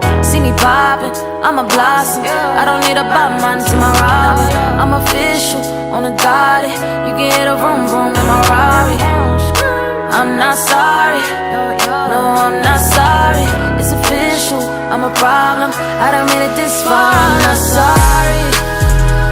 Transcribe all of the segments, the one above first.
See me poppin', I'm a blossom. I don't need a bottom line to my Robin. I'm official on the dotted. You can hit a vroom vroom in my Rari. I'm not sorry, no, I'm not sorry. It's official, I'm a problem. I done made it this far. I'm not sorry,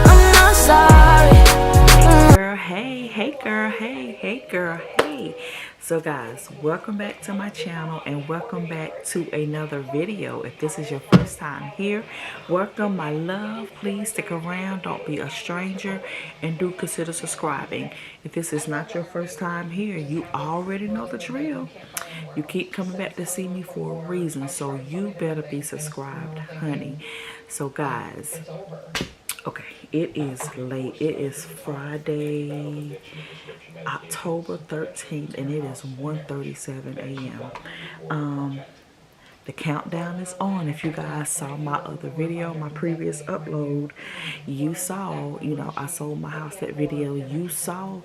I'm not sorry. Girl, hey girl, hey girl, hey. So guys, welcome back to my channel and welcome back to another video. If this is your first time here, welcome my love. Please stick around, don't be a stranger, and do consider subscribing. If this is not your first time here, you already know the drill. You keep coming back to see me for a reason, so you better be subscribed, honey. So guys, okay, it is late. It is Friday, October 13th, and it is 1:37 a.m. The countdown is on. If you guys saw my other video, my previous upload, you saw, I sold my house, that video. You saw,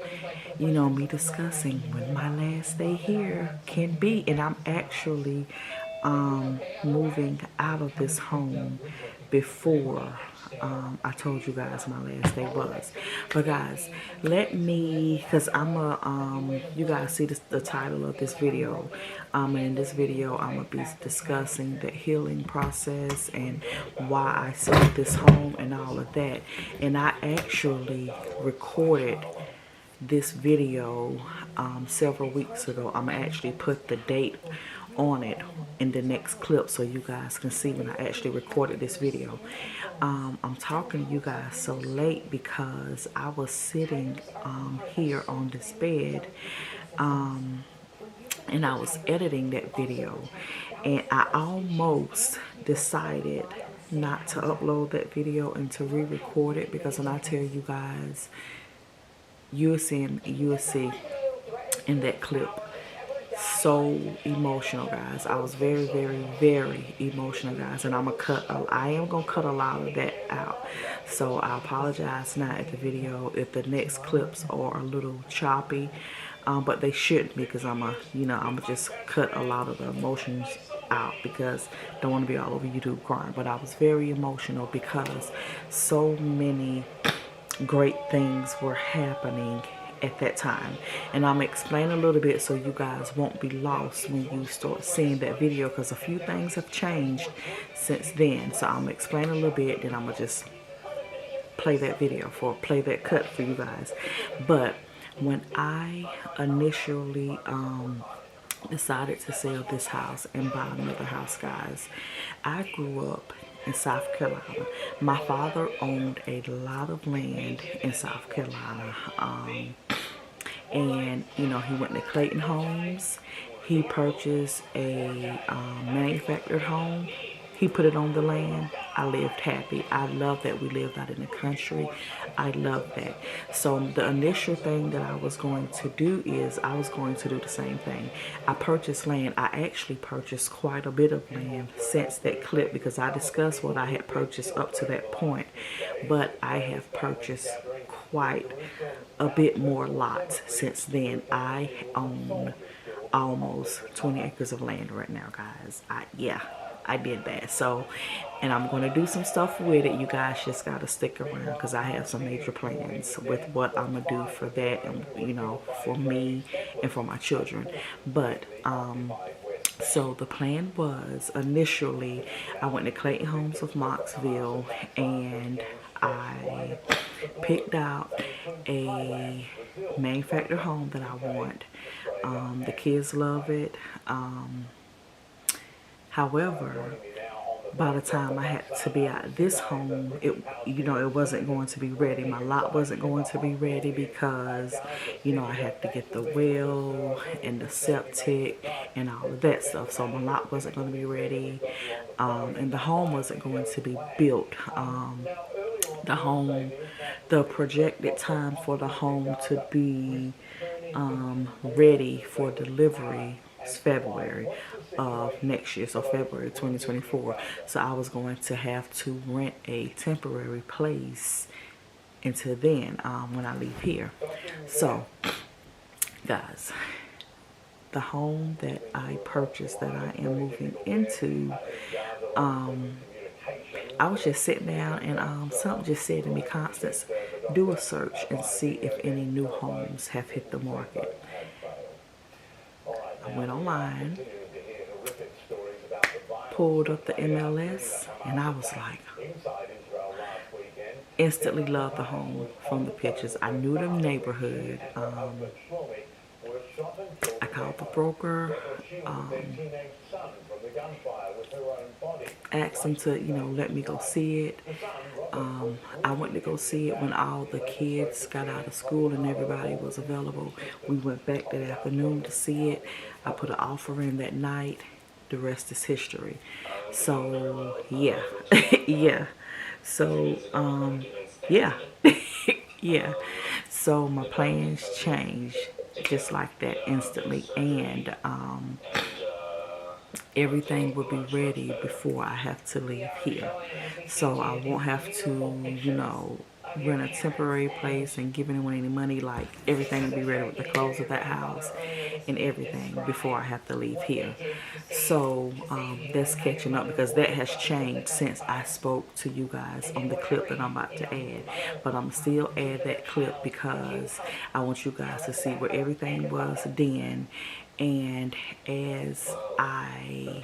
me discussing when my last day here can be. And I'm actually moving out of this home before I told you guys my last day was. But guys, let me, because you guys see the title of this video, and in this video I'm gonna be discussing the healing process and why I sold this home and all of that. And I actually recorded this video several weeks ago. I'm gonna actually put the date on it in the next clip so you guys can see when I actually recorded this video. I'm talking to you guys so late because I was sitting here on this bed and I was editing that video, and I almost decided not to upload that video and to re-record it, because when I tell you guys, you'll see in that clip, so emotional, guys. I was very, very, very emotional, guys, and I am gonna cut a lot of that out. So I apologize now if the next clips are a little choppy, but they shouldn't, because I'm just cut a lot of the emotions out, because I don't want to be all over YouTube crying. But I was very emotional because so many great things were happening at that time, and I'm explaining a little bit so you guys won't be lost when you start seeing that video, because a few things have changed since then. So I'm explaining a little bit, then I'm gonna just play that cut for you guys. But when I initially decided to sell this house and buy another house, guys, I grew up in South Carolina. My father owned a lot of land in South Carolina, and he went to Clayton Homes. He purchased a manufactured home. He put it on the land. I lived happy. I love that we lived out in the country. I love that. So the initial thing that I was going to do is I was going to do the same thing. I purchased land. I actually purchased quite a bit of land since that clip, because I discussed what I had purchased up to that point. But I have purchased quite a bit more lots since then. I own almost 20 acres of land right now, guys. I did that. So, and I'm going to do some stuff with it. You guys just got to stick around, because I have some major plans with what I'm going to do for that, and for me and for my children. But so the plan was, initially I went to Clayton Homes of Knoxville and I picked out a manufactured home that I want. The kids love it. However, by the time I had to be out of this home, it wasn't going to be ready. My lot wasn't going to be ready because, I had to get the well and the septic and all of that stuff. So my lot wasn't going to be ready, and the home wasn't going to be built. The projected time for the home to be ready for delivery is February of next year, so February 2024. So I was going to have to rent a temporary place until then, when I leave here. So guys, the home that I purchased, that I am moving into, I was just sitting down and something just said to me, Constance, do a search and see if any new homes have hit the market. I went online, pulled up the MLS, and I was like, instantly loved the home from the pictures. I knew the neighborhood. I called the broker, asked him to, let me go see it. I went to go see it when all the kids got out of school and everybody was available. We went back that afternoon to see it. I put an offer in that night. The rest is history. So, yeah. Yeah. So, yeah. Yeah. So my plans changed just like that instantly, and everything will be ready before I have to leave here. So I won't have to, rent a temporary place and give anyone any money. Like, everything will be ready with the clothes of that house and everything before I have to leave here. So that's catching up, because that has changed since I spoke to you guys on the clip that I'm about to add. But I'm still add that clip because I want you guys to see where everything was then. And as I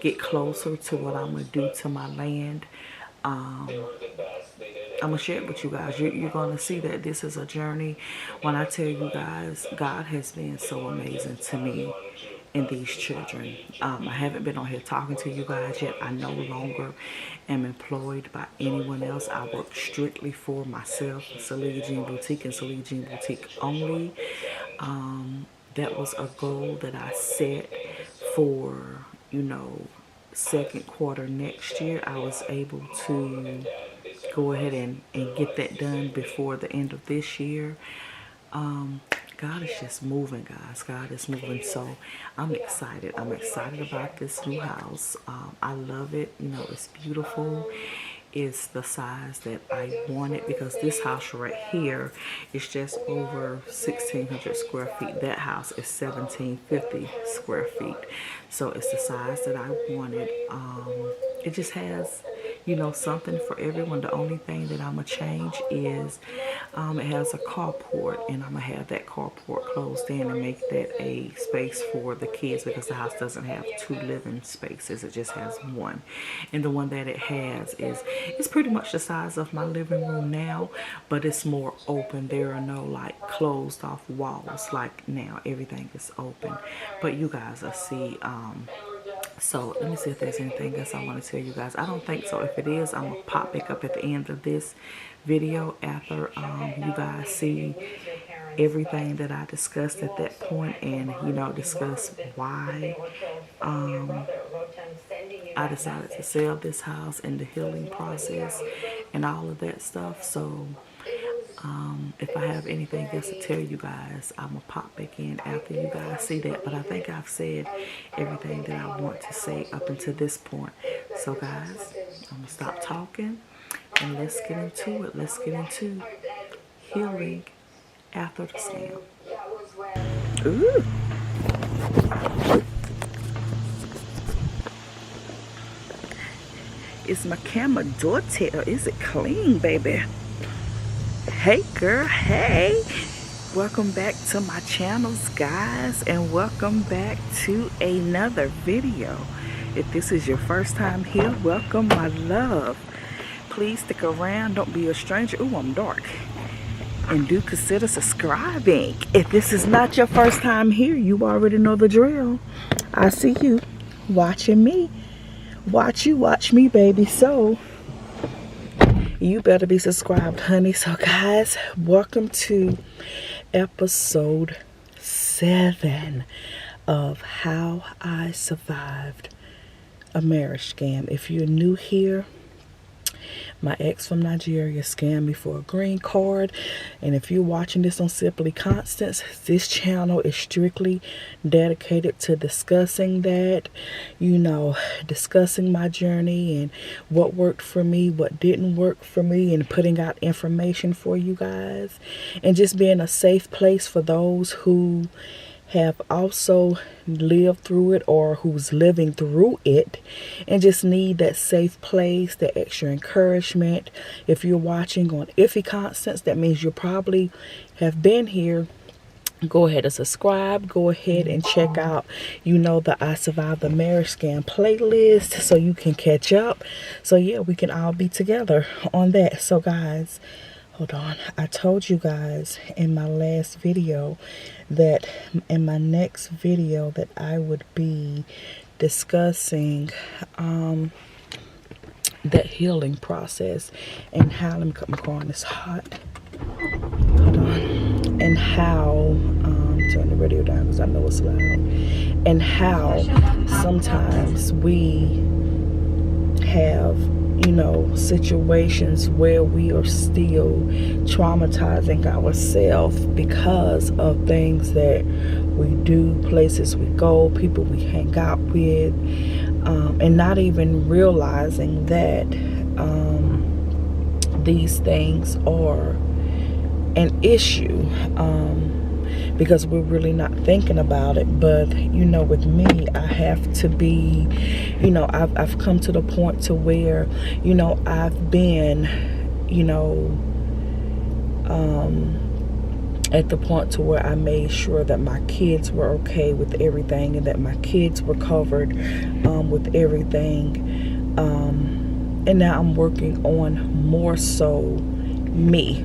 get closer to what I'm going to do to my land, I'm going to share it with you guys. You're going to see that this is a journey. When I tell you guys, God has been so amazing to me and these children. I haven't been on here talking to you guys yet. I no longer am employed by anyone else. I work strictly for myself, Cilliaya Jean Boutique and Cilliaya Jean Boutique only. That was a goal that I set for, second quarter next year. I was able to go ahead and get that done before the end of this year. God is just moving, guys. God is moving. So I'm excited. I'm excited about this new house. I love it. It's beautiful. Is the size that I wanted, because this house right here is just over 1,600 square feet. That house is 1,750 square feet. So it's the size that I wanted. It just has, something for everyone. The only thing that I'm going to change is it has a carport, and I'm going to have that carport closed in and make that a space for the kids, because the house doesn't have 2 living spaces. It just has 1. And the one that it has it's pretty much the size of my living room now, but it's more open. There are no like closed off walls like now. Everything is open. But you guys will see. So let me see if there's anything else I want to tell you guys. I don't think so. If it is, I'm going to pop back up at the end of this video after you guys see everything that I discussed at that point, and discuss why I decided to sell this house and the healing process and all of that stuff. So if I have anything else to tell you guys, I'm going to pop back in after you guys see that. But I think I've said everything that I want to say up until this point. So guys, I'm going to stop talking and let's get into it. Let's get into healing after the sale. Ooh. It's my camera doorbell. Is it clean, baby? Hey girl, hey. Welcome back to my channels, guys, and welcome back to another video. If this is your first time here, welcome, my love. Please stick around. Don't be a stranger. Ooh, I'm dark. And do consider subscribing. If this is not your first time here, you already know the drill. I see you watching me. Watch you watch me, baby. So you better be subscribed, honey. So guys, welcome to episode 7 of How I Survived a Marriage Scam. If you're new here, my ex from Nigeria scammed me for a green card. And if you're watching this on Simply Constance, this channel is strictly dedicated to discussing that, discussing my journey and what worked for me, what didn't work for me, and putting out information for you guys, and just being a safe place for those who have also lived through it or who's living through it and just need that safe place, that extra encouragement. If you're watching on Ify Constance, that means you probably have been here. Go ahead and subscribe. Go ahead and check out, the I Survived the Marriage Scam playlist so you can catch up. So yeah, we can all be together on that. So guys, hold on. I told you guys in my last video that in my next video that I would be discussing that healing process and how, let me cut my car on, it's hot. Hold on. And how, turn the radio down because I know it's loud. And how sometimes we have, situations where we are still traumatizing ourselves because of things that we do, places we go, people we hang out with, and not even realizing that these things are an issue, because we're really not thinking about it. But with me, I have to be, I've come to the point to where I've been at the point to where I made sure that my kids were okay with everything and that my kids were covered with everything, and now I'm working on more so me.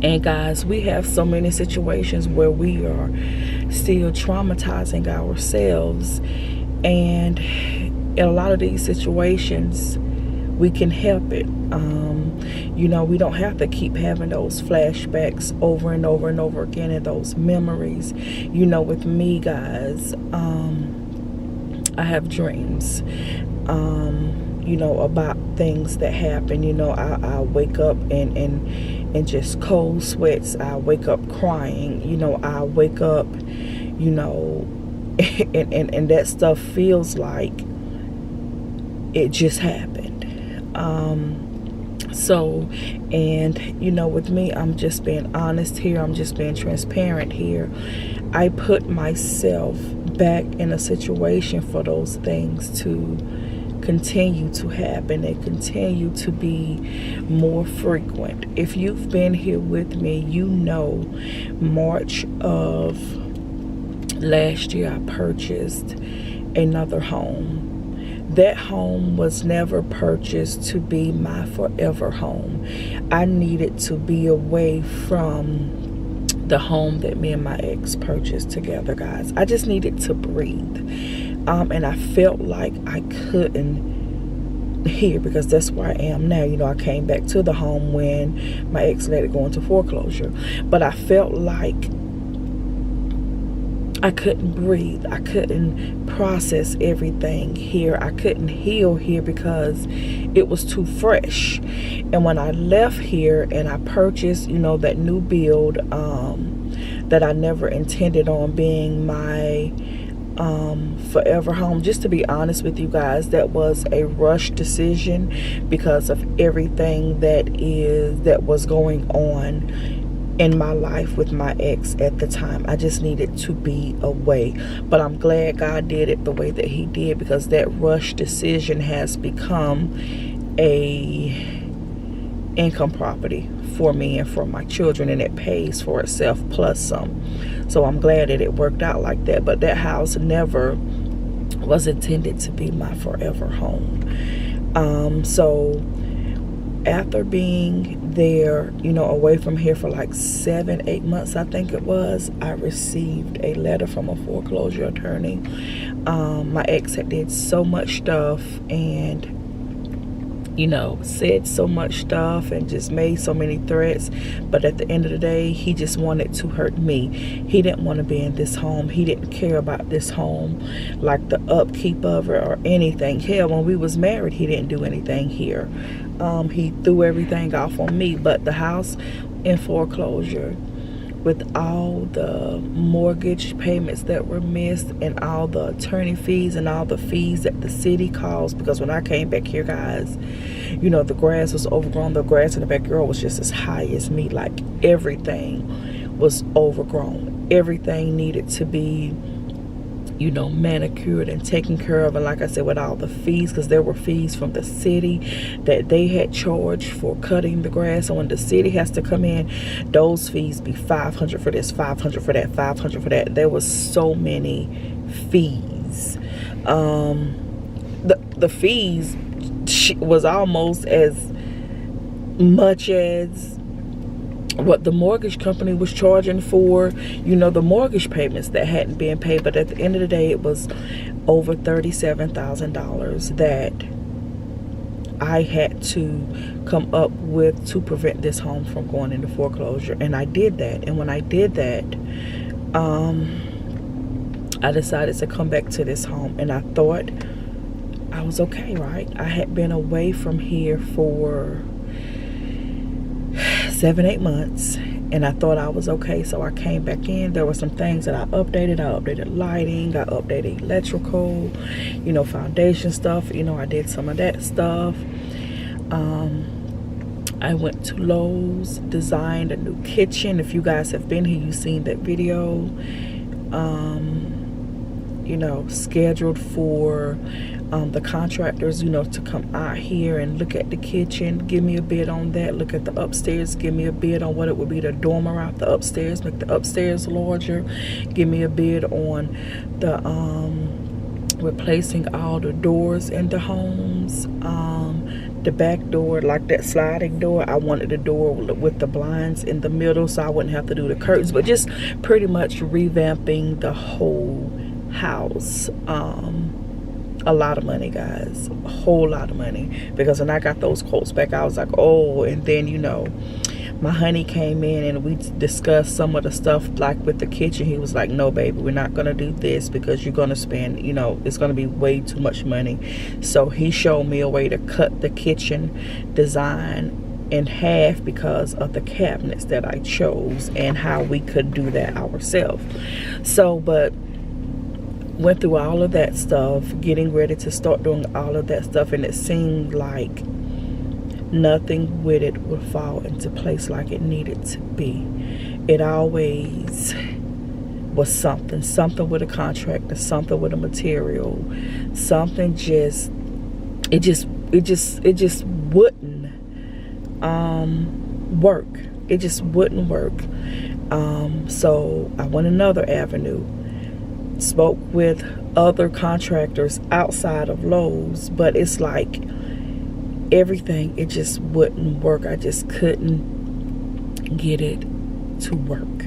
And guys, we have so many situations where we are still traumatizing ourselves, and in a lot of these situations we can help it. We don't have to keep having those flashbacks over and over and over again, and those memories. With me, guys, I have dreams about things that happen. I wake up and just cold sweats. I wake up crying. I wake up, and that stuff feels like it just happened. With me, I'm just being honest here. I'm just being transparent here. I put myself back in a situation for those things to continue to happen and continue to be more frequent. If you've been here with me, March of last year I purchased another home. That home was never purchased to be my forever home. I needed to be away from the home that me and my ex purchased together, guys. I just needed to breathe. And I felt like I couldn't here, because that's where I am now. I came back to the home when my ex let it go into foreclosure. But I felt like I couldn't breathe. I couldn't process everything here. I couldn't heal here because it was too fresh. And when I left here and I purchased, that new build that I never intended on being my forever home, just to be honest with you guys, that was a rush decision because of everything that was going on in my life with my ex at the time. I just needed to be away. But I'm glad God did it the way that he did, because that rush decision has become a income property for me and for my children, and it pays for itself plus some. So I'm glad that it worked out like that. But that house never was intended to be my forever home. So after being there, away from here for like 7-8 months, I think it was, I received a letter from a foreclosure attorney. My ex had did so much stuff and said so much stuff and just made so many threats. But at the end of the day, he just wanted to hurt me. He didn't want to be in this home. He didn't care about this home, like the upkeep of it or anything. Hell, when we was married, he didn't do anything here. He threw everything off on me. But the house in foreclosure, with all the mortgage payments that were missed and all the attorney fees and all the fees that the city calls, because when I came back here, guys, the grass was overgrown. The grass in the backyard was just as high as me. Like, everything was overgrown. everything needed to be, you know, manicured and taken care of. And like I said, with all the fees, because there were fees from the city that they had charged for cutting the grass. And when the city has to come in, those fees be $500 for this, $500 for that, $500 for that. There was so many fees. The fees was almost as much as what the mortgage company was charging for, you know, the mortgage payments that hadn't been paid. But at the end of the day, it was over $37,000 that I had to come up with to prevent this home from going into foreclosure. And I did that. And when I did that, I decided to come back to this home. And I thought I was okay, right? I had been away from here for 7-8 months, and I thought I was okay, so I came back in. There were some things that I updated. I updated lighting, I updated electrical, you know, foundation stuff. You know, I did some of that stuff. I went to Lowe's, designed a new kitchen. If you guys have been here, you've seen that video. You know, scheduled for the contractors, you know, to come out here and look at the kitchen, give me a bid on that. Look at the upstairs, give me a bid on what it would be to dormer out the upstairs, make the upstairs larger. Give me a bid on the replacing all the doors in the homes. The back door, like that sliding door, I wanted a door with the blinds in the middle so I wouldn't have to do the curtains, but just pretty much revamping the whole house. A lot of money, guys, a whole lot of money, because when I got those quotes back, I was like, oh. And then, you know, my honey came in and we discussed some of the stuff, like with the kitchen. He was like, no baby, we're not gonna do this because you're gonna spend, you know, it's gonna be way too much money. So he showed me a way to cut the kitchen design in half because of the cabinets that I chose and how we could do that ourselves. So, but went through all of that stuff, getting ready to start doing all of that stuff, and it seemed like nothing with it would fall into place like it needed to be. It always was something with a contractor, something with a material, something just wouldn't work. It just wouldn't work. So I went another avenue. Spoke with other contractors outside of Lowe's, but it's like everything, it just wouldn't work. I just couldn't get it to work.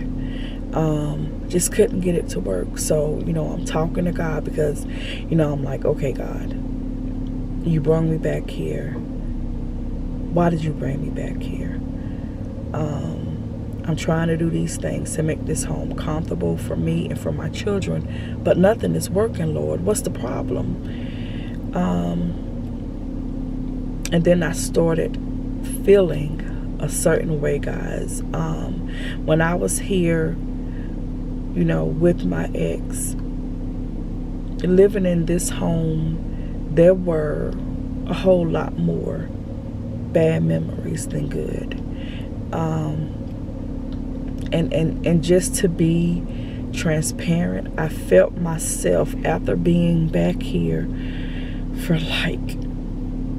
Just couldn't get it to work. So, you know, I'm talking to God because, you know, I'm like, okay, God, you brought me back here. Why did you bring me back here? I'm trying to do these things to make this home comfortable for me and for my children, but nothing is working, Lord. What's the problem? And then I started feeling a certain way, guys. When I was here, you know, with my ex, living in this home, there were a whole lot more bad memories than good. And just to be transparent, I felt myself, after being back here for like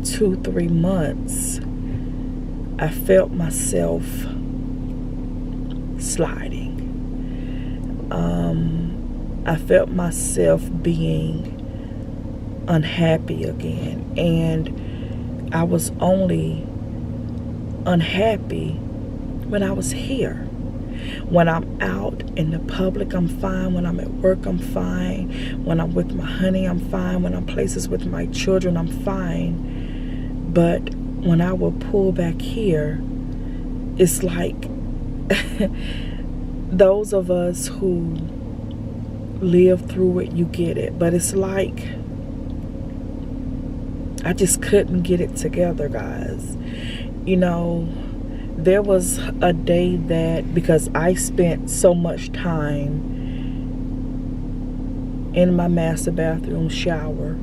2-3 months, I felt myself sliding. I felt myself being unhappy again, and I was only unhappy when I was here. When I'm out in the public, I'm fine. When I'm at work, I'm fine. When I'm with my honey, I'm fine. When I'm places with my children, I'm fine. But when I will pull back here, it's like those of us who live through it, you get it. But it's like I just couldn't get it together, guys. You know, there was a day that, because I spent so much time in my master bathroom shower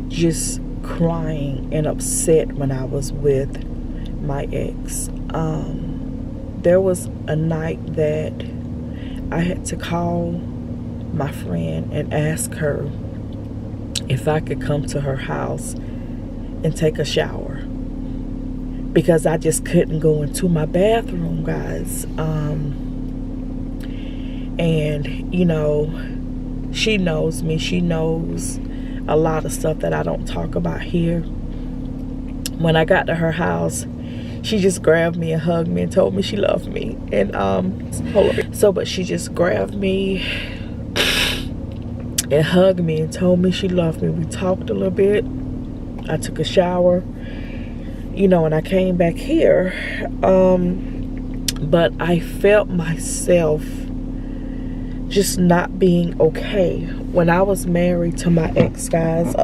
just crying and upset when I was with my ex. There was a night that I had to call my friend and ask her if I could come to her house and take a shower, because I just couldn't go into my bathroom, guys. And you know, she knows me. She knows a lot of stuff that I don't talk about here. When I got to her house, she just grabbed me and hugged me and told me she loved me. And but she just grabbed me and hugged me and told me she loved me. We talked a little bit. I took a shower, you know, and I came back here. But I felt myself just not being okay. When I was married to my ex, guys,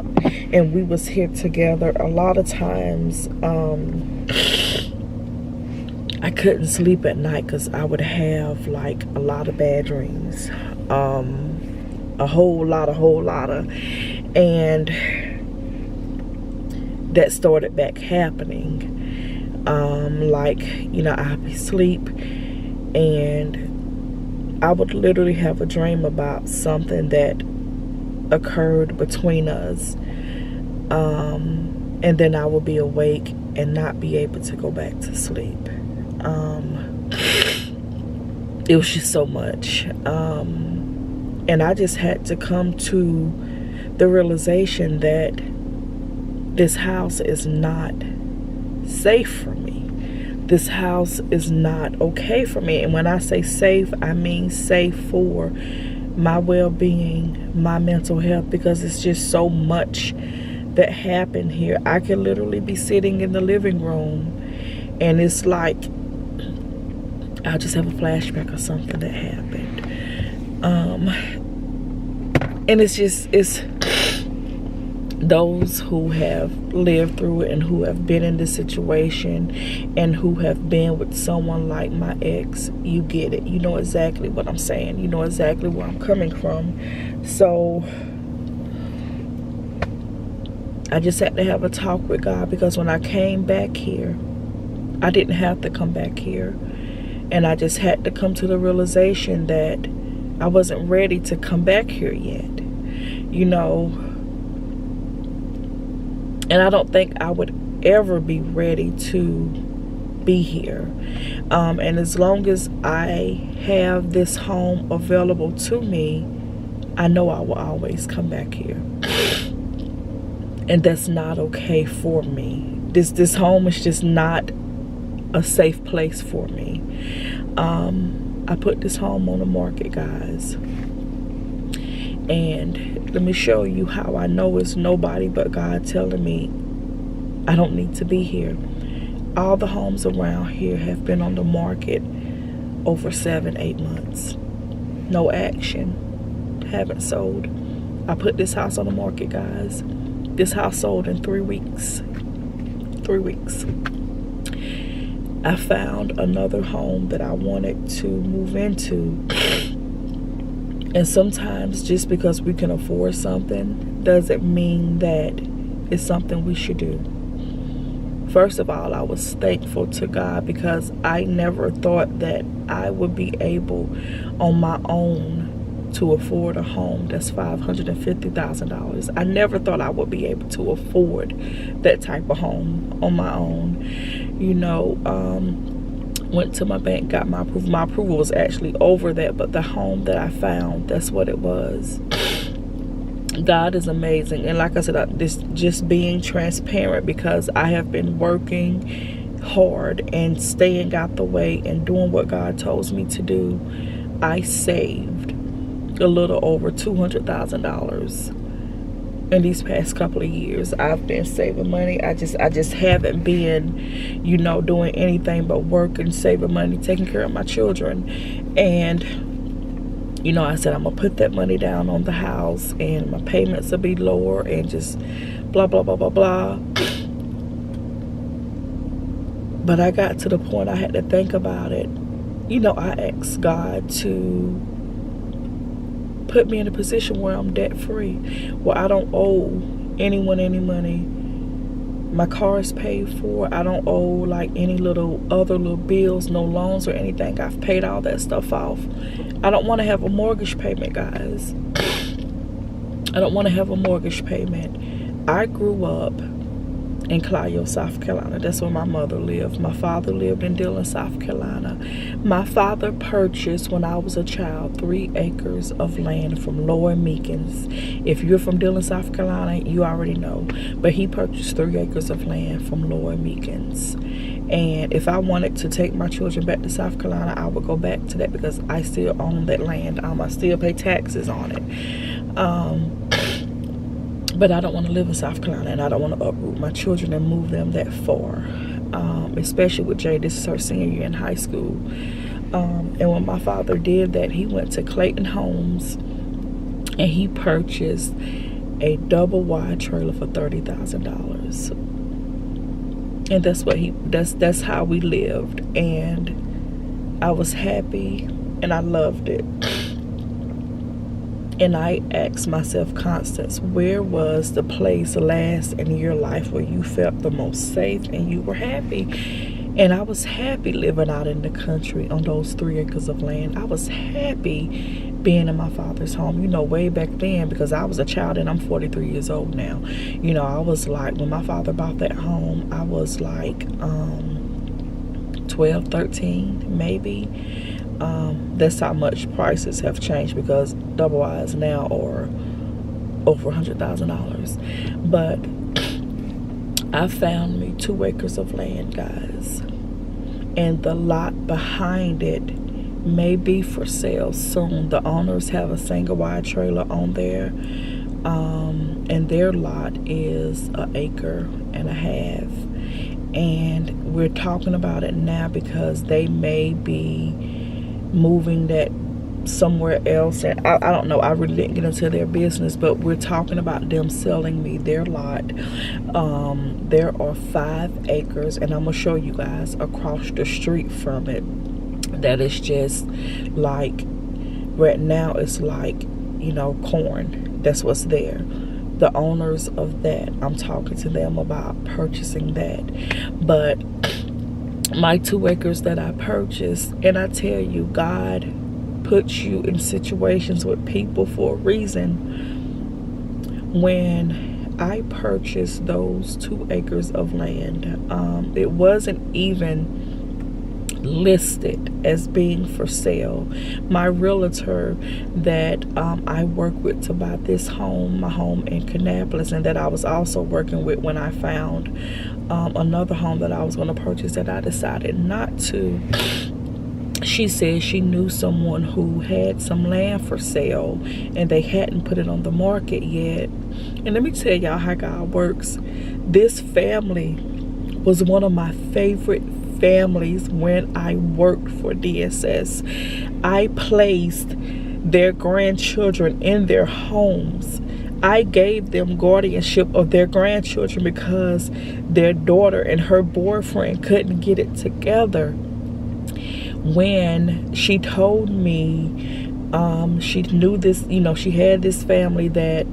and we was here together, a lot of times I couldn't sleep at night because I would have like a lot of bad dreams, a whole lot of, and that started back happening. Like, you know, I'd be asleep and I would literally have a dream about something that occurred between us, and then I would be awake and not be able to go back to sleep. It was just so much, and I just had to come to the realization that this house is not safe for me. This house is not okay for me. And when I say safe, I mean safe for my well-being, my mental health, because it's just so much that happened here. I could literally be sitting in the living room and it's like I'll just have a flashback of something that happened. And it's those who have lived through it and who have been in this situation and who have been with someone like my ex, you get it. You know exactly what I'm saying. You know exactly where I'm coming from. So I just had to have a talk with God, because when I came back here, I didn't have to come back here. And I just had to come to the realization that I wasn't ready to come back here yet. You know, and I don't think I would ever be ready to be here. And as long as I have this home available to me, I know I will always come back here. And that's not okay for me. This home is just not a safe place for me. I put this home on the market, guys. And let me show you how I know it's nobody but God telling me I don't need to be here. All the homes around here have been on the market over 7-8 months. No action. Haven't sold. I put this house on the market, guys. This house sold in 3 weeks. 3 weeks. I found another home that I wanted to move into. And sometimes just because we can afford something doesn't mean that it's something we should do. First of all, I was thankful to God because I never thought that I would be able on my own to afford a home that's $550,000. I never thought I would be able to afford that type of home on my own. You know, went to my bank, got my approval. My approval was actually over that, but the home that I found, that's what it was. God is amazing. And like I said, this just being transparent, because I have been working hard and staying out the way and doing what God told me to do. I saved a little over $200,000 in these past couple of years. I've been saving money. I just haven't been, you know, doing anything but working, saving money, taking care of my children. And you know, I said I'm gonna put that money down on the house and my payments will be lower and just blah blah blah blah blah. But I got to the point I had to think about it. You know, I asked God to put me in a position where I'm debt free, where I don't owe anyone any money. My car is paid for. I don't owe like any other little bills, no loans or anything. I've paid all that stuff off. I don't want to have a mortgage payment, guys. I don't want to have a mortgage payment. I grew up in Cilliaya, South Carolina. That's where my mother lived. My father lived in Dillon, South Carolina. My father purchased, when I was a child, 3 acres of land from Lower Meekins. If you're from Dillon, South Carolina, you already know. But he purchased 3 acres of land from Lower Meekins. And if I wanted to take my children back to South Carolina, I would go back to that because I still own that land. I still pay taxes on it. But I don't want to live in South Carolina, and I don't want to uproot my children and move them that far. Especially with Jay. This is her senior year in high school. And when my father did that, he went to Clayton Homes and he purchased a double wide trailer for $30,000. And that's how we lived. And I was happy and I loved it. And I asked myself, Constance, where was the place last in your life where you felt the most safe and you were happy? And I was happy living out in the country on those 3 acres of land. I was happy being in my father's home, you know, way back then, because I was a child and I'm 43 years old now. You know, I was like, when my father bought that home, I was like 12, 13, maybe. That's how much prices have changed, because double wides now are over $100,000. But I found me 2 acres of land, guys, and the lot behind it may be for sale soon. The owners have a single wide trailer on there, and their lot is 1.5 acres, and we're talking about it now because they may be moving that somewhere else. And I don't know, I really didn't get into their business, but we're talking about them selling me their lot. There are 5 acres, and I'm gonna show you guys across the street from it that is just like, right now it's like, you know, corn. That's what's there. The owners of that, I'm talking to them about purchasing that. But my 2 acres that I purchased, and I tell you, God puts you in situations with people for a reason. When I purchased those 2 acres of land, it wasn't even listed as being for sale. My realtor that I work with to buy this home, my home in Kannapolis, and that I was also working with when I found another home that I was going to purchase that I decided not to. She said she knew someone who had some land for sale and they hadn't put it on the market yet. And let me tell y'all how God works. This family was one of my favorite families when I worked for DSS. I placed their grandchildren in their homes. I gave them guardianship of their grandchildren because their daughter and her boyfriend couldn't get it together. When she told me she knew this, you know, she had this family that,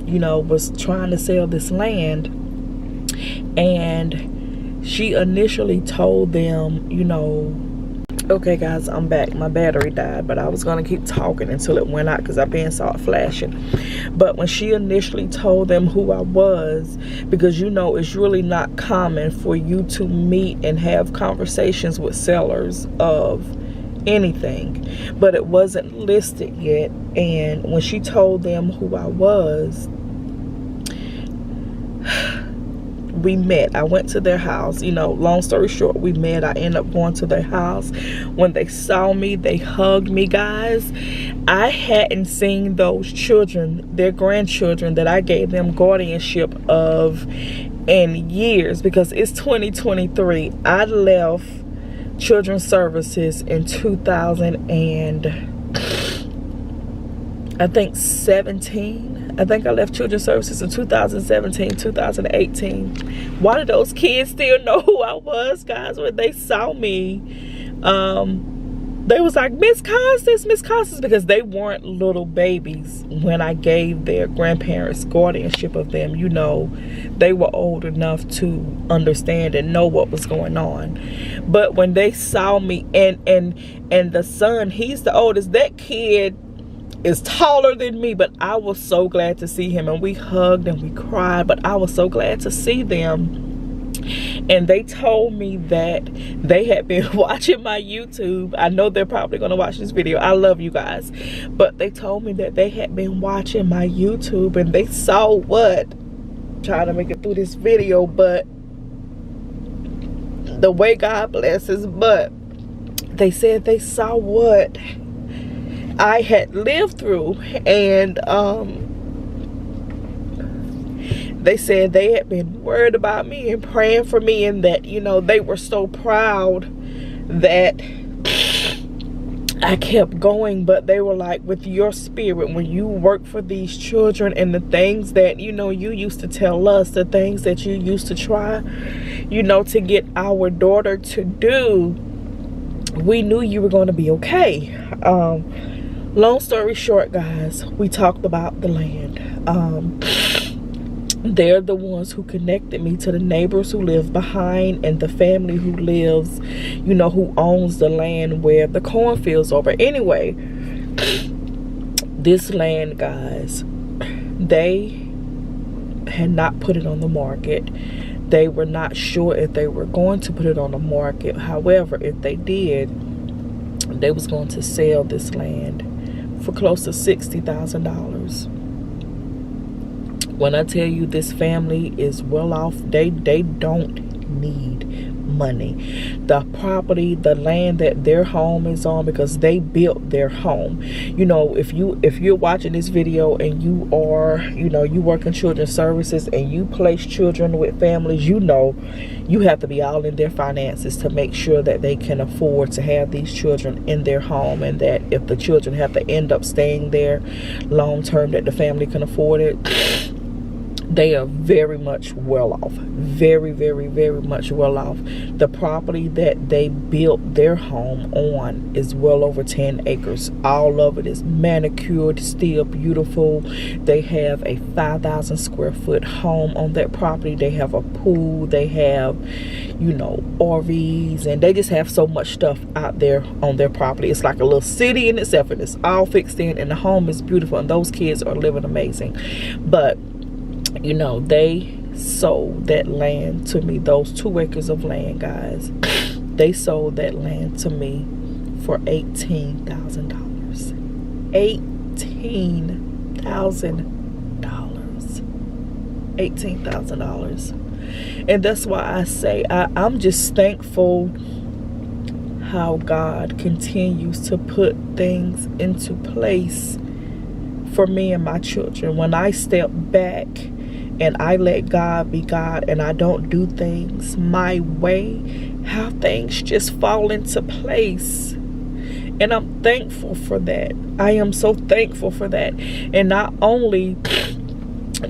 you know, was trying to sell this land, and she initially told them, you know, okay guys, I'm back. My battery died, but I was gonna keep talking until it went out because I've been saw it flashing. But when she initially told them who I was, because you know it's really not common for you to meet and have conversations with sellers of anything, but it wasn't listed yet. And when she told them who I was, we met. I went to their house. You know, long story short, we met. I ended up going to their house. When they saw me, they hugged me, guys. I hadn't seen those children, their grandchildren that I gave them guardianship of in years, because it's 2023. I left Children's Services in 2017. I think I left Children's Services in 2017, 2018. Why did those kids still know who I was, guys, when they saw me? they was like, Miss Constance, because they weren't little babies when I gave their grandparents guardianship of them. You know, they were old enough to understand and know what was going on. But when they saw me, and the son, he's the oldest, that kid is taller than me, but I was so glad to see him, and we hugged and we cried, but I was so glad to see them. And they told me that they had been watching my YouTube. I know they're probably going to watch this video. I love you guys. But they told me that they had been watching my YouTube, and they saw what? Trying to make it through this video, but the way God blesses, but they said they saw what I had lived through, and they said they had been worried about me and praying for me, and that, you know, they were so proud that I kept going. But they were like, with your spirit, when you work for these children, and the things that, you know, you used to tell us, the things that you used to try, you know, to get our daughter to do, we knew you were going to be okay. Long story short, guys, we talked about the land. They're the ones who connected me to the neighbors who live behind, and the family who lives, you know, who owns the land where the cornfields over. Anyway, this land, guys, they had not put it on the market. They were not sure if they were going to put it on the market. However, if they did, they was going to sell this land for close to $60,000. When I tell you this family is well off, they don't need money. The property, the land that their home is on, because they built their home. You know, if you're watching this video and you are, you know, you work in children's services and you place children with families, you know, you have to be all in their finances to make sure that they can afford to have these children in their home, and that if the children have to end up staying there long term, that the family can afford it. They are very much well off. Very, very, very much well off. The property that they built their home on is well over 10 acres. All of it is manicured, still beautiful. They have a 5,000 square foot home on that property. They have a pool. They have, you know, RVs, and they just have so much stuff out there on their property. It's like a little city in itself, and it's all fixed in, and the home is beautiful, and those kids are living amazing. But you know, they sold that land to me, those 2 acres of land, guys. They sold that land to me for $18,000. $18,000. And that's why I say I'm just thankful how God continues to put things into place for me and my children. When I step back and I let God be God, and I don't do things my way, how things just fall into place. And I'm thankful for that. I am so thankful for that. And not only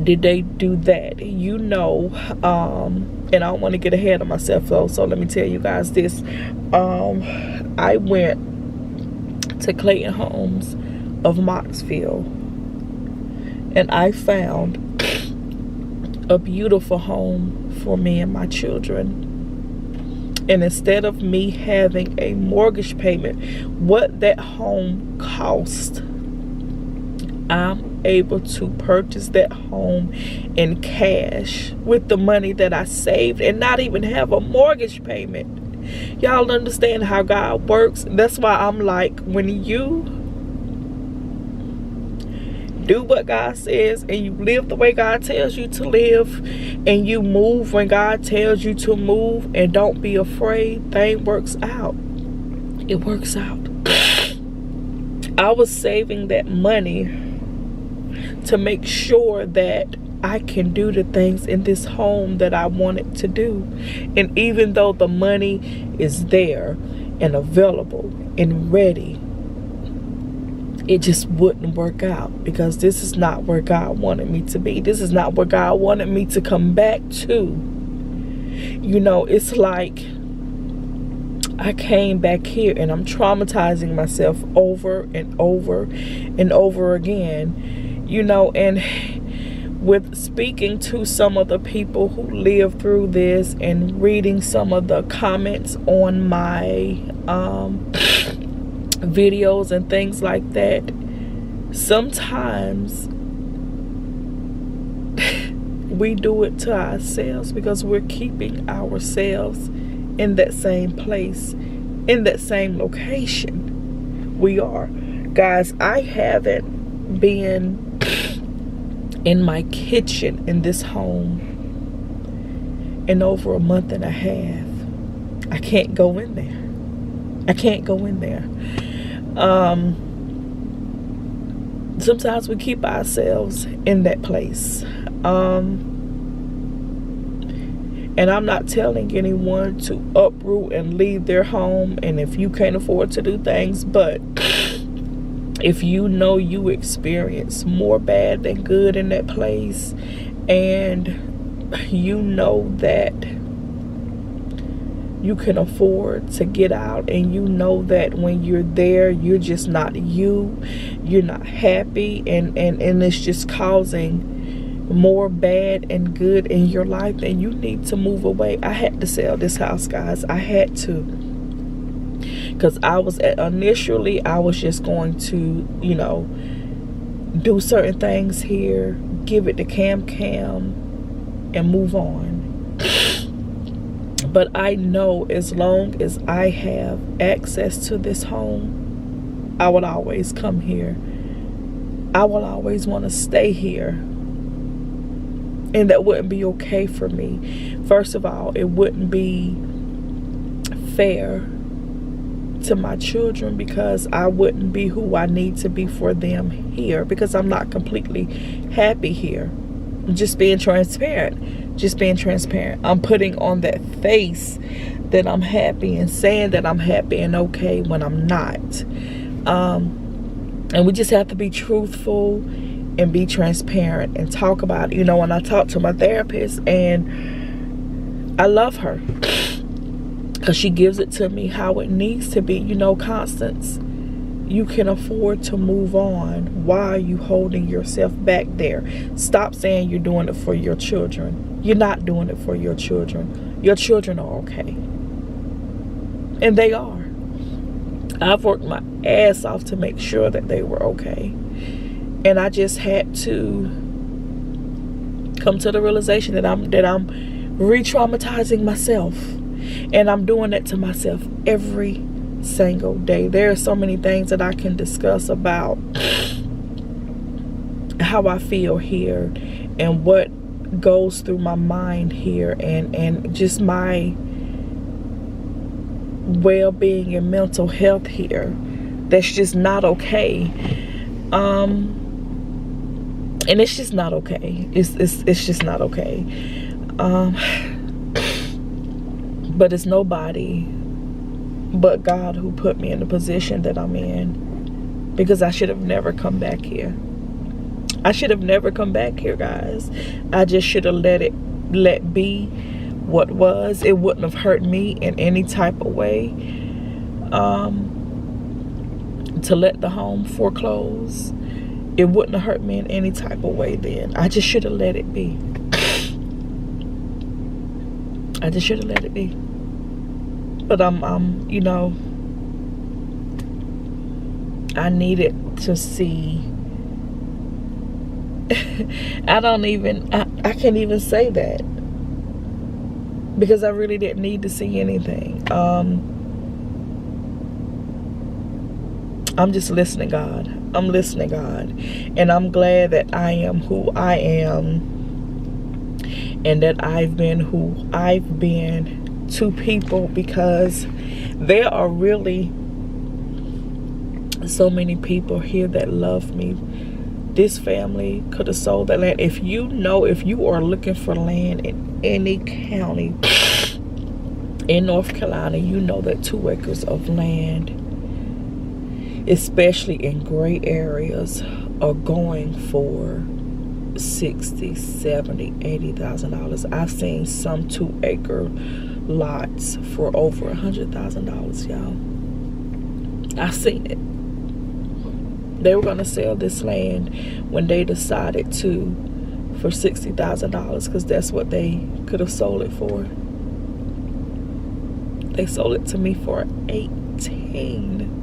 did they do that, you know, and I don't want to get ahead of myself, though, so let me tell you guys this. I went to Clayton Homes of Moxville, and I found a beautiful home for me and my children. And instead of me having a mortgage payment, what that home cost, I'm able to purchase that home in cash with the money that I saved, and not even have a mortgage payment. Y'all understand how God works? That's why I'm like, when you do what God says, and you live the way God tells you to live, and you move when God tells you to move, and don't be afraid, thing works out. It works out. I was saving that money to make sure that I can do the things in this home that I wanted to do. And even though the money is there and available and ready, it just wouldn't work out, because this is not where God wanted me to be. This is not where God wanted me to come back to. You know, it's like I came back here and I'm traumatizing myself over and over and over again, you know. And with speaking to some of the people who live through this and reading some of the comments on my videos and things like that, sometimes we do it to ourselves because we're keeping ourselves in that same place, in that same location. We are. Guys, I haven't been in my kitchen in this home in over a month and a half. I can't go in there. I can't go in there. Sometimes we keep ourselves in that place. And I'm not telling anyone to uproot and leave their home, and if you can't afford to do things, but if you know you experience more bad than good in that place, and you know that you can afford to get out, and you know that when you're there, you're just not you're not happy, and it's just causing more bad and good in your life, then you need to move away. I had to sell this house, guys. I had to, because initially I was just going to, you know, do certain things here, give it to Cam and move on. But I know as long as I have access to this home, I will always come here. I will always want to stay here. And that wouldn't be okay for me. First of all, it wouldn't be fair to my children, because I wouldn't be who I need to be for them here, because I'm not completely happy here. I'm just being transparent. Just being transparent. I'm putting on that face that I'm happy and saying that I'm happy and okay when I'm not. And we just have to be truthful and be transparent and talk about it. You know, when I talk to my therapist, and I love her because she gives it to me how it needs to be. You know, Constance, you can afford to move on. Why are you holding yourself back there? Stop saying you're doing it for your children. You're not doing it for your children. Your children are okay. And they are. I've worked my ass off to make sure that they were okay. And I just had to come to the realization that I'm re-traumatizing myself. And I'm doing that to myself every single day. There are so many things that I can discuss about how I feel here and what goes through my mind here, and just my well-being and mental health here. That's just not okay. And it's just not okay. It's just not okay. But it's nobody but God who put me in the position that I'm in, because I should have never come back here. I should have never come back here, guys. I just should have let be what was. It wouldn't have hurt me in any type of way to let the home foreclose. It wouldn't have hurt me in any type of way then. I just should have let it be. I just should have let it be. But I'm you know, I needed to see. I can't even say that, because I really didn't need to see anything. I'm just listening, God. I'm listening, God. And I'm glad that I am who I am, and that I've been who I've been to people, because there are really so many people here that love me. This family could have sold that land. If you are looking for land in any county in North Carolina, you know that 2 acres of land, especially in gray areas, are going for $60,000, $70,000, $80,000. I've seen some 2-acre lots for over $100,000, y'all. I seen it. They were gonna sell this land when they decided to for $60,000, because that's what they could have sold it for. They sold it to me for 18.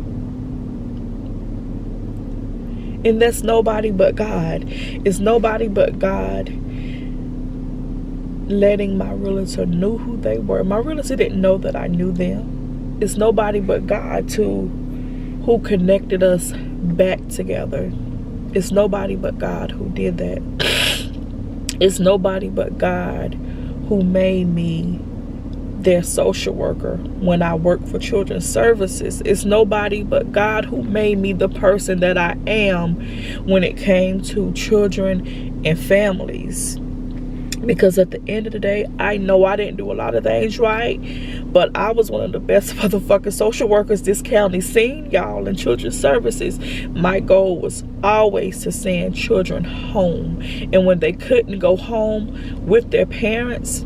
And that's nobody but God. It's nobody but God letting my realtor know who they were. My realtor didn't know that I knew them. It's nobody but God who connected us back together. It's nobody but God who did that. It's nobody but God who made me their social worker when I worked for Children's Services. It's nobody but God who made me the person that I am when it came to children and families. Because at the end of the day, I know I didn't do a lot of things right, but I was one of the best motherfucking social workers this county seen, y'all, in Children's Services. My goal was always to send children home. And when they couldn't go home with their parents,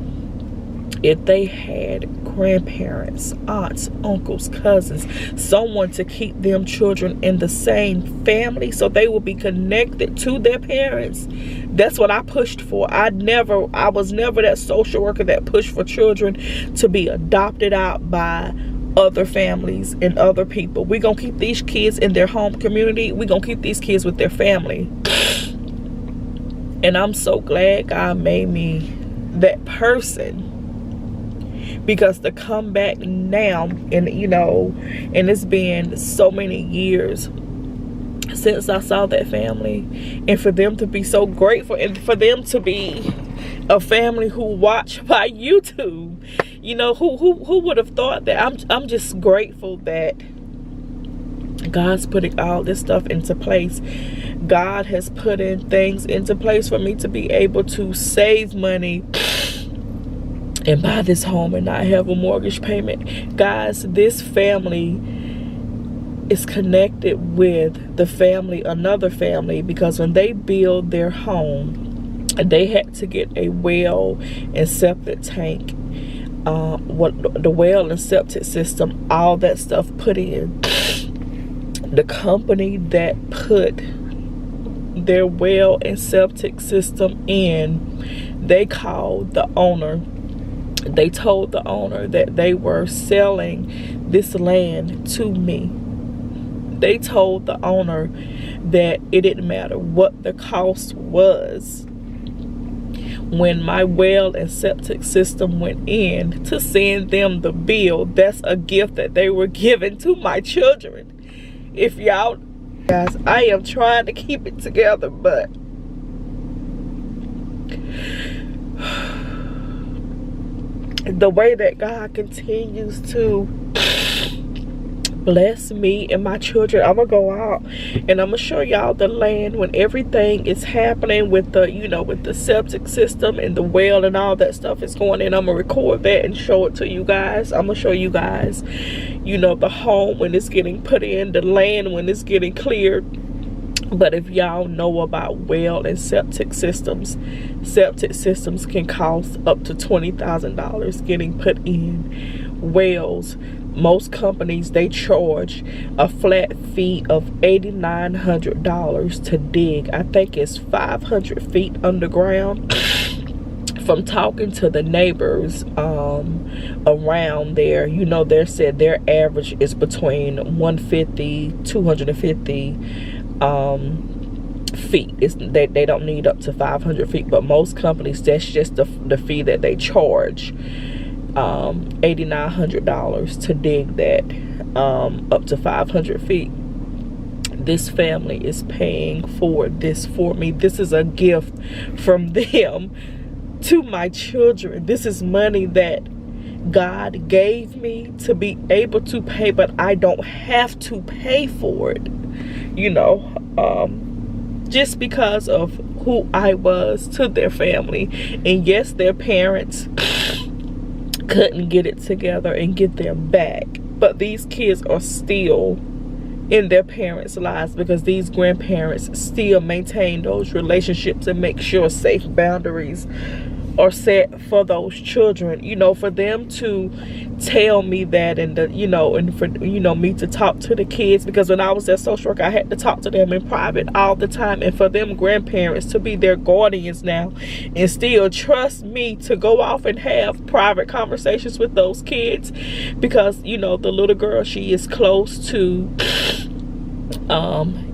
if they had grandparents, aunts, uncles, cousins, someone to keep them children in the same family so they will be connected to their parents, that's what I pushed for. I was never that social worker that pushed for children to be adopted out by other families and other people. We're gonna keep these kids in their home community. We're gonna keep these kids with their family. And I'm so glad God made me that person. Because to come back now, and you know, and it's been so many years since I saw that family, and for them to be so grateful, and for them to be a family who watch my YouTube, you know, who would have thought that? I'm just grateful that God's putting all this stuff into place. God has put in things into place for me to be able to save money and buy this home and not have a mortgage payment. Guys, this family is connected with the family, another family, because when they build their home, they had to get a well and septic tank, the well and septic system, all that stuff put in. The company that put their well and septic system in, they called the owner. They told the owner that they were selling this land to me. They told the owner that it didn't matter what the cost was when my well and septic system went in to send them the bill. That's a gift that they were giving to my children. If y'all, guys, I am trying to keep it together, but the way that God continues to bless me and my children, I'm gonna go out and I'm gonna show y'all the land when everything is happening with the, you know, with the septic system and the well and all that stuff is going in. I'm gonna record that and show it to you guys. I'm gonna show you guys, you know, the home when it's getting put in, the land when it's getting cleared. But if y'all know about well and septic systems can cost up to $20,000 getting put in. Wells, most companies, they charge a flat fee of $8,900 to dig. I think it's 500 feet underground. From talking to the neighbors around there, you know, they said their average is between 150, 250 feet. They don't need up to 500 feet, but most companies, that's just the fee that they charge. $8,900 to dig that up to 500 feet. This family is paying for this for me. This is a gift from them to my children. This is money that God gave me to be able to pay, but I don't have to pay for it, you know, just because of who I was to their family. And yes, their parents couldn't get it together and get them back, but these kids are still in their parents' lives because these grandparents still maintain those relationships and make sure safe boundaries are set for those children, you know, for them to tell me that, and you know, and for, you know, me to talk to the kids, because when I was at social work I had to talk to them in private all the time, and for them grandparents to be their guardians now and still trust me to go off and have private conversations with those kids, because, you know, the little girl, she is close to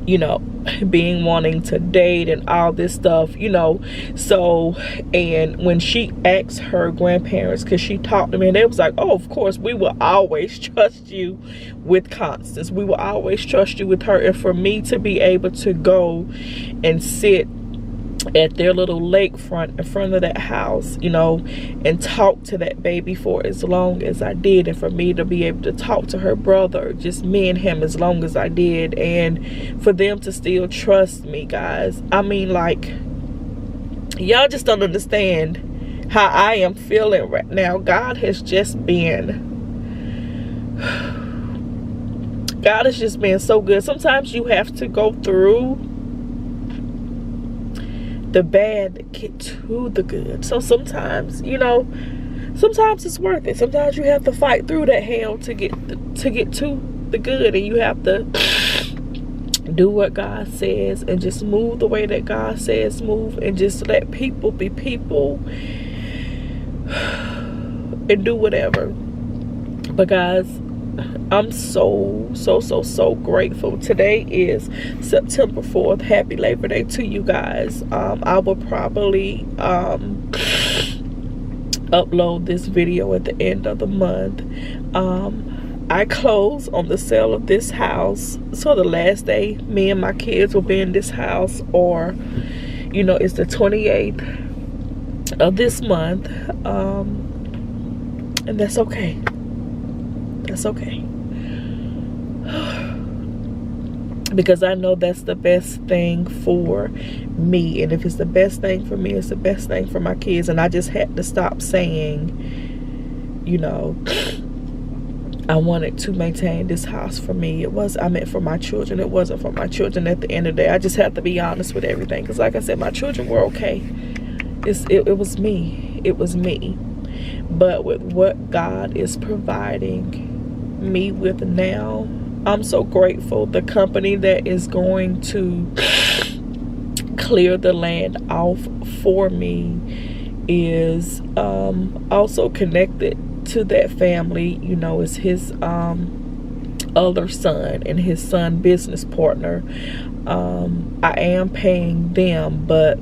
you know, wanting to date and all this stuff, you know. So, and when she asked her grandparents, because she talked to me, and they was like, oh, of course, we will always trust you with Constance. We will always trust you with her. And for me to be able to go and sit at their little lakefront in front of that house, you know, and talk to that baby for as long as I did, and for me to be able to talk to her brother, just me and him, as long as I did, and for them to still trust me, guys. I mean, like, y'all just don't understand how I am feeling right now. God has just been so good. Sometimes you have to go through the bad to get to the good. So sometimes, you know, sometimes it's worth it. Sometimes you have to fight through that hell to get to the good, and you have to do what God says and just move the way that God says move, and just let people be people and do whatever. But guys, I'm so grateful. Today is September 4th. Happy Labor Day to you guys. I will probably upload this video at the end of the month. I close on the sale of this house, so the last day me and my kids will be in this house, or, you know, it's the 28th of this month, and that's okay. That's okay. Because I know that's the best thing for me, and if it's the best thing for me, it's the best thing for my kids. And I just had to stop saying, you know, I wanted to maintain this house for me. I meant for my children. It wasn't for my children at the end of the day. I just have to be honest with everything, because like I said, my children were okay. It was me. It was me. But with what God is providing me with now, I'm so grateful. The company that is going to clear the land off for me is also connected to that family. You know, it's his other son and his son business partner. I am paying them, but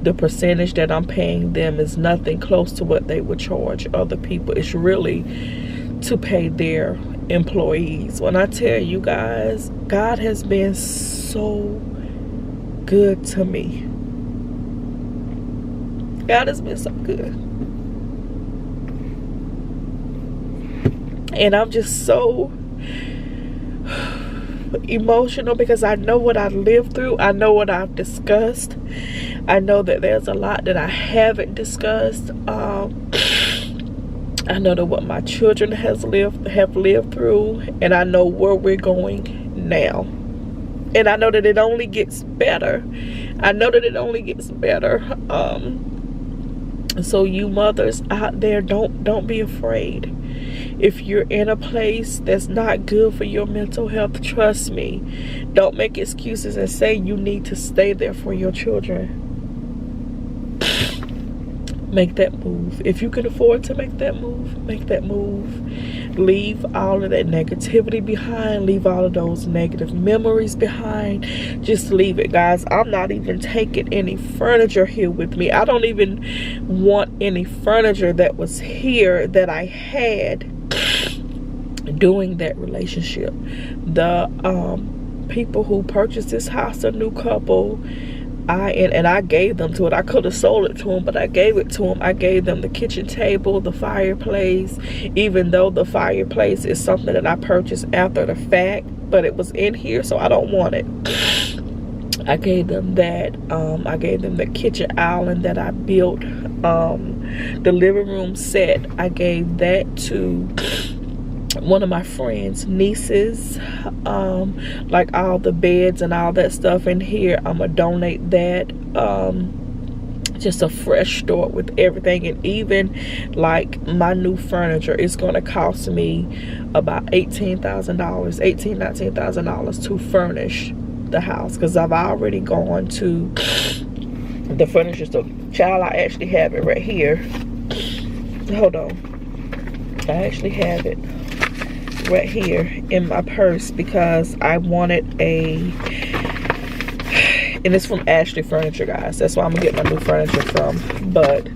the percentage that I'm paying them is nothing close to what they would charge other people. It's really to pay their employees. When I tell you guys, God has been so good to me. God has been so good. And I'm just so emotional, because I know what I've lived through. I know what I've discussed. I know that there's a lot that I haven't discussed. I know that what my children have lived through, and I know where we're going now. And I know that it only gets better. I know that it only gets better. So you mothers out there, don't be afraid. If you're in a place that's not good for your mental health, trust me. Don't make excuses and say you need to stay there for your children. Make that move. If you can afford to make that move, make that move. Leave all of that negativity behind. Leave all of those negative memories behind. Just leave it, guys. I'm not even taking any furniture here with me. I don't even want any furniture that was here that I had during that relationship. The people who purchased this house, a new couple, I gave them to it. I could have sold it to them, but I gave it to them. I gave them the kitchen table, the fireplace, even though the fireplace is something that I purchased after the fact, but it was in here, so I don't want it. I gave them that. I gave them the kitchen island that I built. The living room set, I gave that to one of my friends' nieces. Like all the beds and all that stuff in here, I'm gonna donate that. just a fresh start with everything. And even like my new furniture is going to cost me about $19,000 to furnish the house, because I've already gone to the furniture store. Child, I actually have it right here. Hold on, I actually have it right here in my purse because I wanted and it's from Ashley Furniture, guys. That's why I'm gonna get my new furniture from. But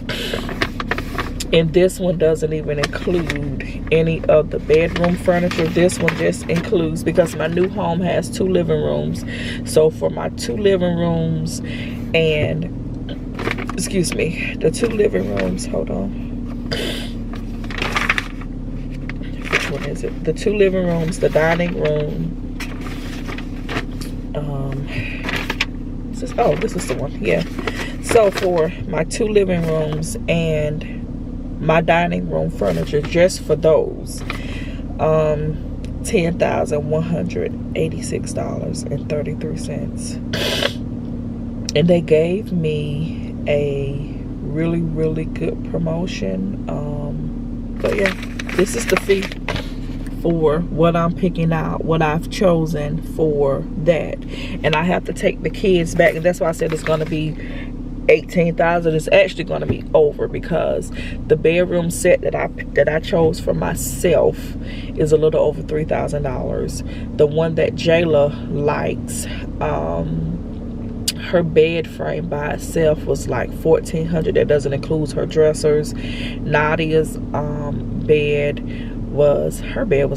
and this one doesn't even include any of the bedroom furniture. This one just includes, because my new home has 2 living rooms. So for my 2 living rooms and, excuse me, the 2 living rooms, hold on. Which one is it? The 2 living rooms, the dining room. Oh, this is the one. Yeah. So for my 2 living rooms and my dining room furniture, just for those, $10,186.33. And they gave me a really good promotion. But yeah, this is the fee for what I'm picking out, what I've chosen for that. And I have to take the kids back, and that's why I said it's going to be $18,000. It's actually going to be over, because the bedroom set that I chose for myself is a little over $3,000. The one that Jayla likes, her bed frame by itself was like $1,400. That doesn't include her dressers. Nadia's bed was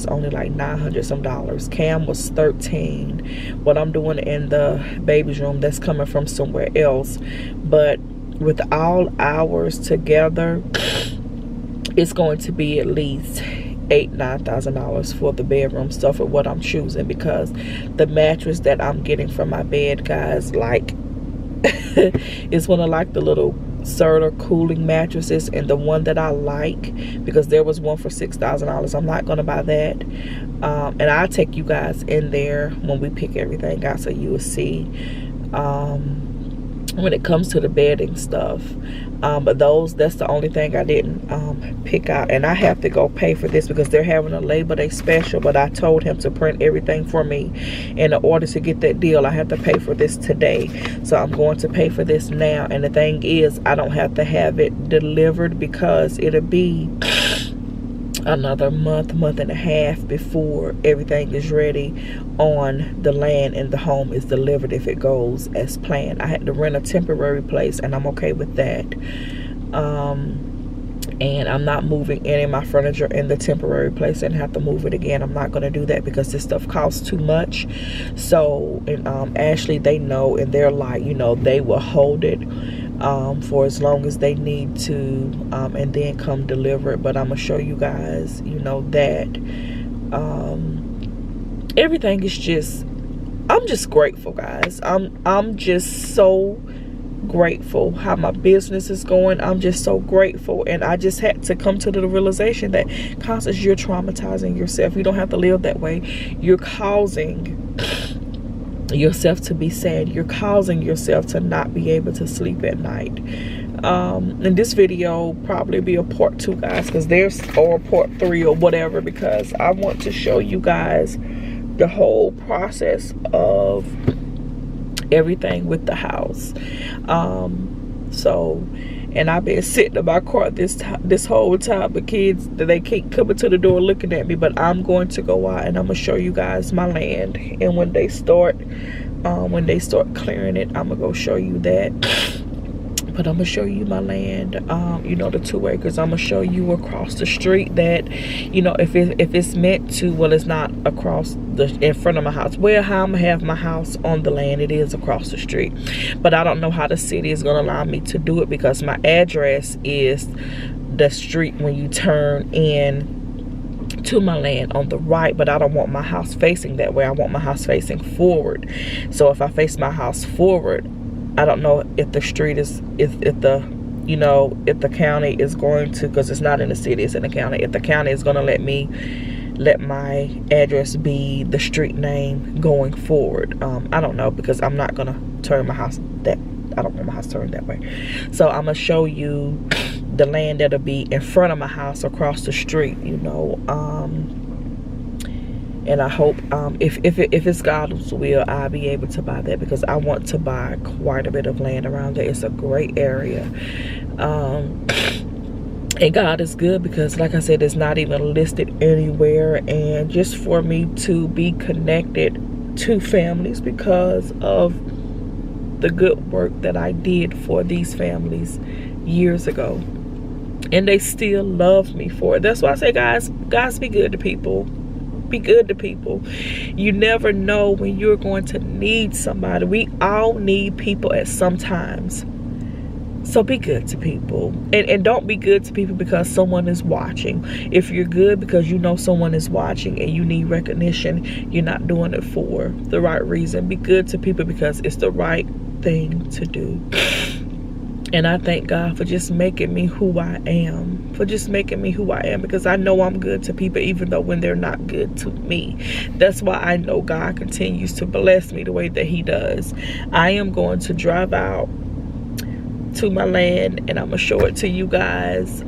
only like $900 some. Cam was $13. What I'm doing in the baby's room, that's coming from somewhere else, but with all hours together, it's going to be at least $9,000 for the bedroom stuff of what I'm choosing, because the mattress that I'm getting from my bed, guys, like it's one of like the little Serta cooling mattresses, and the one that I like, because there was one for $6,000. I'm not gonna buy that. And I'll take you guys in there when we pick everything out, so you will see when it comes to the bedding stuff. But that's the only thing I didn't pick out, and I have to go pay for this because they're having a Labor Day special. But I told him to print everything for me, and in order to get that deal, I have to pay for this today. So I'm going to pay for this now. And the thing is, I don't have to have it delivered, because it'll be another month and a half before everything is ready on the land and the home is delivered, if it goes as planned. I had to rent a temporary place, and I'm okay with that. And I'm not moving any of my furniture in the temporary place and have to move it again. I'm not going to do that because this stuff costs too much. So, and Ashley, they know, and they're like, you know, they will hold it for as long as they need to, and then come deliver it. But I'm gonna show you guys, you know, that everything is just, I'm just grateful, guys. I'm just so grateful how my business is going. I'm just so grateful, and I just had to come to the realization that, Constance, you're traumatizing yourself. You don't have to live that way. You're causing yourself to be sad. You're causing yourself to not be able to sleep at night. And this video probably be a part 2, guys, because there's, or part 3 or whatever, because I want to show you guys the whole process of everything with the house. So, and I've been sitting in my car this whole time, but kids, they keep coming to the door looking at me. But I'm going to go out and I'm gonna show you guys my land, and when they start clearing it, I'm gonna go show you that. But I'm gonna show you my land, you know, the 2 acres. I'm gonna show you across the street that, you know, if it's meant to, well, it's not across in front of my house. Well, how I'm gonna have my house on the land, it is across the street. But I don't know how the city is gonna allow me to do it, because my address is the street when you turn in to my land on the right, but I don't want my house facing that way. I want my house facing forward. So if I face my house forward, I don't know if the street is, if the, you know, if the county is going to, because it's not in the city, it's in the county, if the county is going to let my address be the street name going forward. I don't know, because I'm not going to turn my house I don't want my house turned that way. So I'm gonna show you the land that'll be in front of my house across the street, you know. And I hope if it's God's will, I'll be able to buy that, because I want to buy quite a bit of land around there. It's a great area. And God is good, because like I said, it's not even listed anywhere. And just for me to be connected to families because of the good work that I did for these families years ago, and they still love me for it. That's why I say, guys, be good to people. Be good to people. You never know when you're going to need somebody. We all need people at some times. So be good to people. And don't be good to people because someone is watching. If you're good because you know someone is watching and you need recognition, you're not doing it for the right reason. Be good to people because it's the right thing to do. And I thank God for just making me who I am. For just making me who I am. Because I know I'm good to people even though when they're not good to me. That's why I know God continues to bless me the way that he does. I am going to drive out to my land and I'm going to show it to you guys.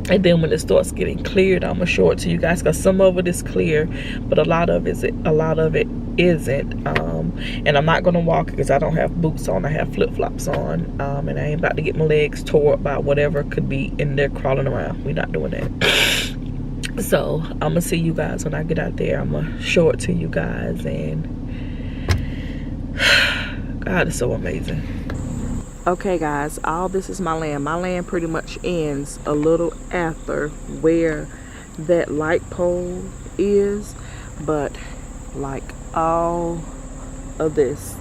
And then when it starts getting cleared, I'm going to show it to you guys. Because some of it is clear, but a lot of it isn't. And I'm not going to walk because I don't have boots on. I have flip-flops on. And I ain't about to get my legs tore up by whatever could be in there crawling around. We're not doing that. So I'm going to see you guys when I get out there. I'm going to show it to you guys. And God is so amazing. Okay guys, all this is my land. My land pretty much ends a little after where that light pole is, but like all of this.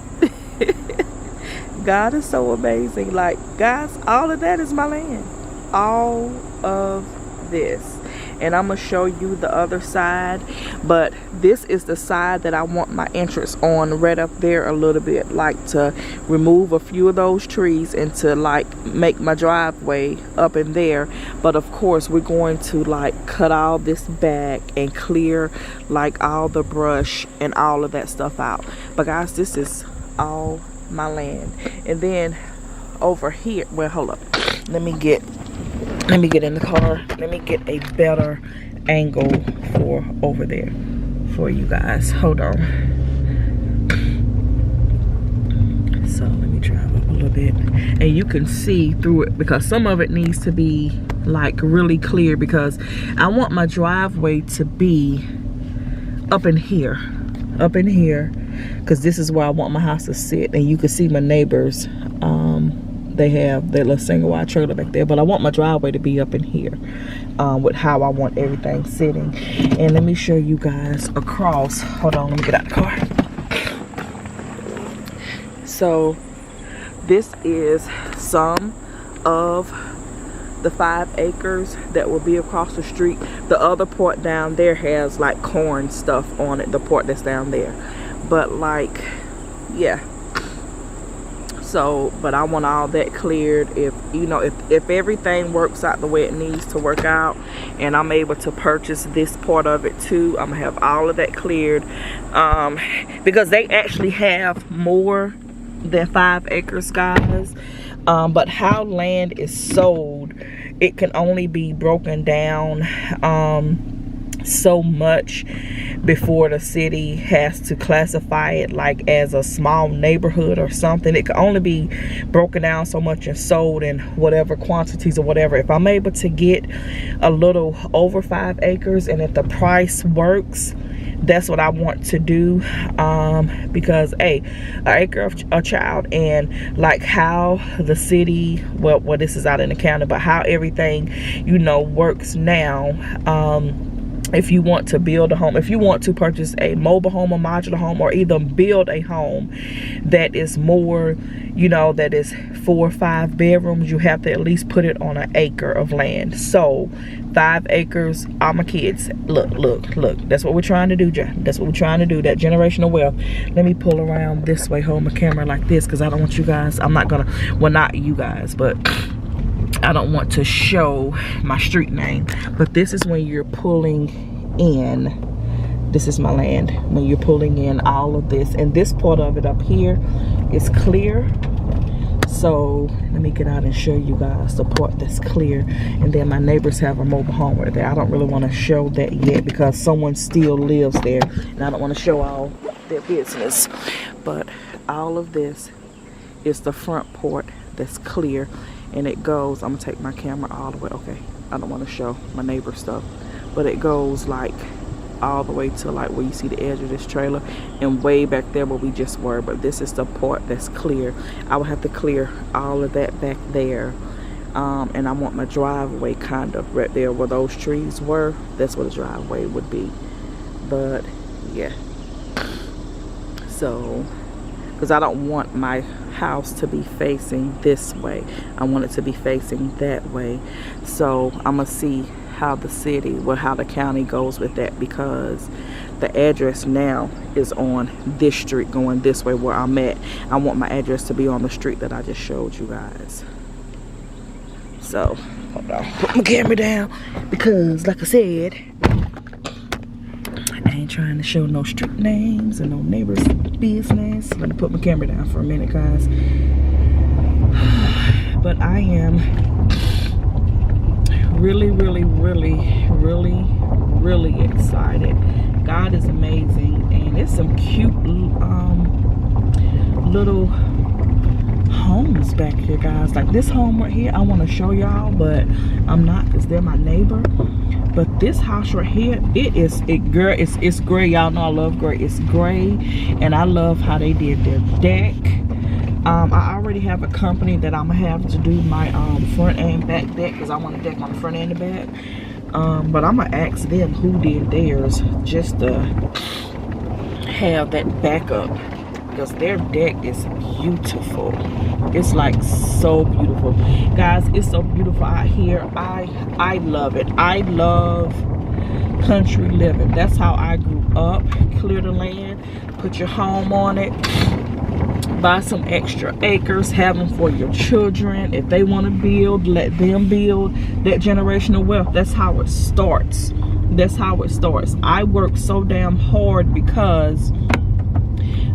God is so amazing. Like, guys, all of that is my land. All of this. And I'm going to show you the other side. But this is the side that I want my entrance on, right up there a little bit. Like to remove a few of those trees and to like make my driveway up in there. But of course we're going to like cut all this back and clear like all the brush and all of that stuff out. But guys, this is all my land. And then over here, well, hold up. Let me get in the car. Let me get a better angle for over there for you guys. Hold on. So let me drive up a little bit. And you can see through it because some of it needs to be like really clear because I want my driveway to be up in here. Up in here. Because this is where I want my house to sit. And you can see my neighbors. They have their little single wide trailer back there, but I want my driveway to be up in here with how I want everything sitting. And let me show you guys across. Hold on, let me get out the car. So this is some of the 5 acres that will be across the street. The other part down there has like corn stuff on it, the part that's down there. But like, yeah. So, but I want all that cleared. If you know, if everything works out the way it needs to work out and I'm able to purchase this part of it too, I'm gonna have all of that cleared, because they actually have more than 5 acres, guys. But how land is sold, it can only be broken down so much before the city has to classify it like as a small neighborhood or something. It can only be broken down so much and sold in whatever quantities or whatever. If I'm able to get a little over 5 acres and if the price works, that's what I want to do, because hey, an acre of a child, and like how the city, well this is out in the county, but how everything, you know, works now. If you want to build a home, if you want to purchase a mobile home, a modular home, or either build a home that is more, you know, that is 4 or 5 bedrooms, you have to at least put it on an acre of land. So 5 acres, all my kids, look, that's what we're trying to do, that's what we're trying to do, that generational wealth. Let me pull around this way, hold my camera like this, because I don't want you guys, I'm not gonna, well, not you guys, but I don't want to show my street name. But this is when you're pulling in, this is my land, when you're pulling in all of this, and this part of it up here is clear. So let me get out and show you guys the part that's clear. And then my neighbors have a mobile home right there. I don't really want to show that yet because someone still lives there, and I don't want to show all their business. But all of this is the front port that's clear, and it goes, I'm gonna take my camera all the way, okay, I don't want to show my neighbor stuff, but it goes like all the way to like where you see the edge of this trailer, and way back there where we just were. But this is the part that's clear. I will have to clear all of that back there, and I want my driveway kind of right there where those trees were. That's where the driveway would be. But yeah, so because I don't want my house to be facing this way, I want it to be facing that way. So I'm gonna see how the city, well, how the county goes with that, because the address now is on this street going this way where I'm at. I want my address to be on the street that I just showed you guys. So hold on, put my camera down, because like I said, I ain't trying to show no street names and no neighbors' business. Let me put my camera down for a minute, guys. But I am really excited. God is amazing, and it's some cute little homes back here, guys. Like this home right here, I want to show y'all, but I'm not, because they're my neighbor. But this house right here, it's gray. Y'all know I love gray. It's gray, and I love how they did their deck. I already have a company that I'm gonna have to do my front and back deck, because I want a deck on the front and the back. But I'm gonna ask them who did theirs, just to have that backup, because their deck is beautiful. It's like so beautiful, guys. It's so beautiful out here. I love it. I love country living. That's how I grew up. Clear the land, put your home on it, buy some extra acres, have them for your children. If they want to build, let them build. That generational wealth, that's how it starts. That's how it starts. I work so damn hard because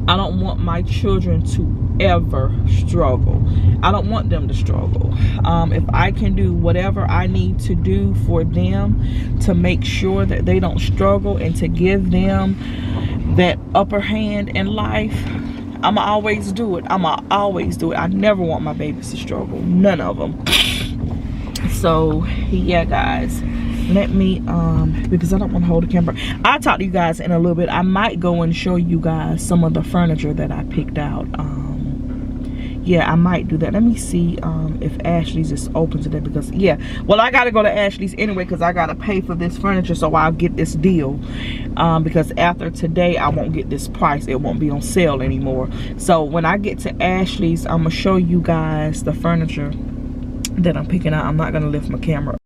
I don't want my children to ever struggle. I don't want them to struggle. If I can do whatever I need to do for them to make sure that they don't struggle, and to give them that upper hand in life, I'ma always do it. I'ma always do it. I never want my babies to struggle. None of them. So yeah, guys, let me because I don't want to hold the camera. I'll talk to you guys in a little bit. I might go and show you guys some of the furniture that I picked out. Yeah, I might do that. Let me see if Ashley's is open today, because yeah, well, I gotta go to Ashley's anyway, because I gotta pay for this furniture, so I'll get this deal, because after today I won't get this price. It won't be on sale anymore. So when I get to Ashley's, I'm gonna show you guys the furniture that I'm picking out. I'm not gonna lift my camera